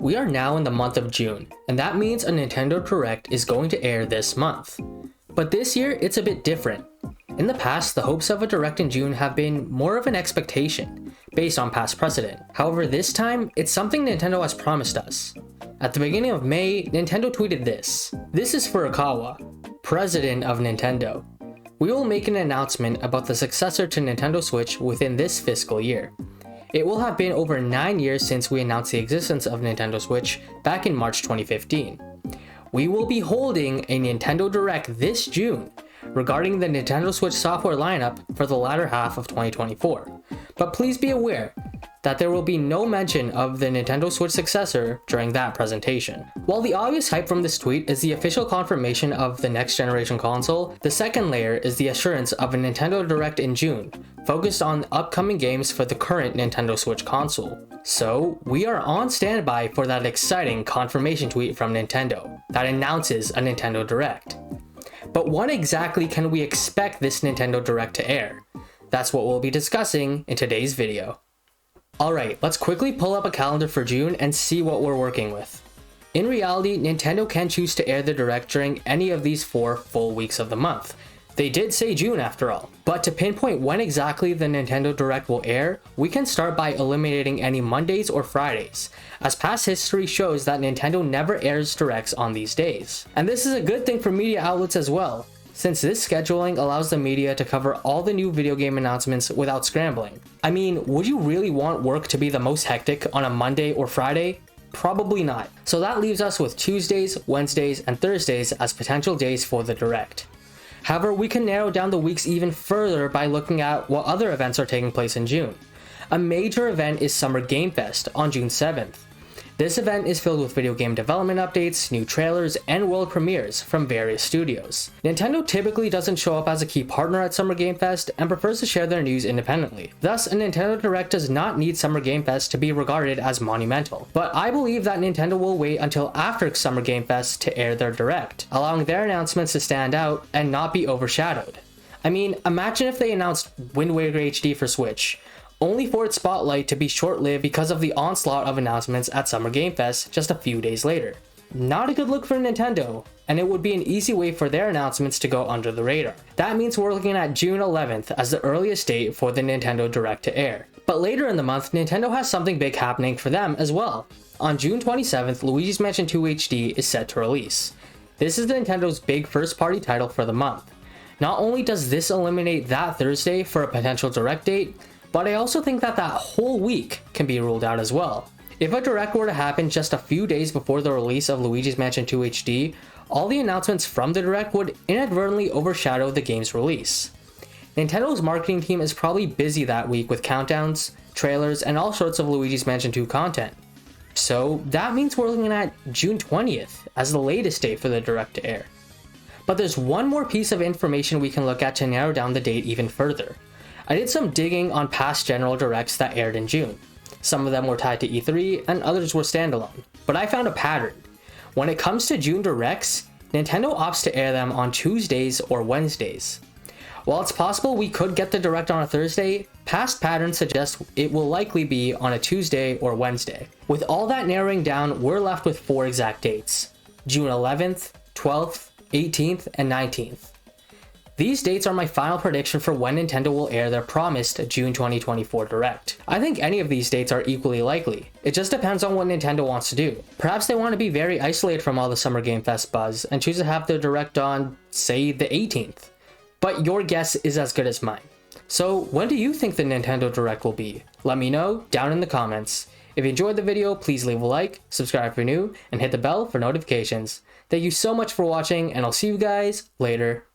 We are now in the month of June, and that means a Nintendo Direct is going to air this month. But this year, it's a bit different. In the past, the hopes of a Direct in June have been more of an expectation, based on past precedent. However, this time, it's something Nintendo has promised us. At the beginning of May, Nintendo tweeted this. This is Furukawa, president of Nintendo. We will make an announcement about the successor to Nintendo Switch within this fiscal year. It will have been over 9 years since we announced the existence of Nintendo Switch back in March 2015. We will be holding a Nintendo Direct this June regarding the Nintendo Switch software lineup for the latter half of 2024. But please be aware that there will be no mention of the Nintendo Switch successor during that presentation. While the obvious hype from this tweet is the official confirmation of the next generation console, the second layer is the assurance of a Nintendo Direct in June, focused on upcoming games for the current Nintendo Switch console. So, we are on standby for that exciting confirmation tweet from Nintendo that announces a Nintendo Direct. But when exactly can we expect this Nintendo Direct to air? That's what we'll be discussing in today's video. Alright, let's quickly pull up a calendar for June and see what we're working with. In reality, Nintendo can choose to air the Direct during any of these 4 full weeks of the month. They did say June after all. But to pinpoint when exactly the Nintendo Direct will air, we can start by eliminating any Mondays or Fridays, as past history shows that Nintendo never airs Directs on these days. And this is a good thing for media outlets as well, since this scheduling allows the media to cover all the new video game announcements without scrambling. I mean, would you really want work to be the most hectic on a Monday or Friday? Probably not. So that leaves us with Tuesdays, Wednesdays, and Thursdays as potential days for the Direct. However, we can narrow down the weeks even further by looking at what other events are taking place in June. A major event is Summer Game Fest on June 7th. This event is filled with video game development updates, new trailers, and world premieres from various studios. Nintendo typically doesn't show up as a key partner at Summer Game Fest and prefers to share their news independently. Thus, a Nintendo Direct does not need Summer Game Fest to be regarded as monumental. But I believe that Nintendo will wait until after Summer Game Fest to air their Direct, allowing their announcements to stand out and not be overshadowed. I mean, imagine if they announced Wind Waker HD for Switch, only for its spotlight to be short-lived because of the onslaught of announcements at Summer Game Fest just a few days later. Not a good look for Nintendo, and it would be an easy way for their announcements to go under the radar. That means we're looking at June 11th as the earliest date for the Nintendo Direct to air. But later in the month, Nintendo has something big happening for them as well. On June 27th, Luigi's Mansion 2 HD is set to release. This is Nintendo's big first-party title for the month. Not only does this eliminate that Thursday for a potential Direct date, but I also think that whole week can be ruled out as well. If a Direct were to happen just a few days before the release of Luigi's Mansion 2 HD, all the announcements from the Direct would inadvertently overshadow the game's release. Nintendo's marketing team is probably busy that week with countdowns, trailers, and all sorts of Luigi's Mansion 2 content. So that means we're looking at June 20th as the latest date for the Direct to air. But there's one more piece of information we can look at to narrow down the date even further. I did some digging on past general Directs that aired in June. Some of them were tied to E3 and others were standalone. But I found a pattern. When it comes to June Directs, Nintendo opts to air them on Tuesdays or Wednesdays. While it's possible we could get the Direct on a Thursday, past patterns suggest it will likely be on a Tuesday or Wednesday. With all that narrowing down, we're left with 4 exact dates: June 11th, 12th, 18th, and 19th. These dates are my final prediction for when Nintendo will air their promised June 2024 Direct. I think any of these dates are equally likely. It just depends on what Nintendo wants to do. Perhaps they want to be very isolated from all the Summer Game Fest buzz and choose to have their Direct on, say, the 18th. But your guess is as good as mine. So when do you think the Nintendo Direct will be? Let me know down in the comments. If you enjoyed the video, please leave a like, subscribe if you're new, and hit the bell for notifications. Thank you so much for watching, and I'll see you guys later.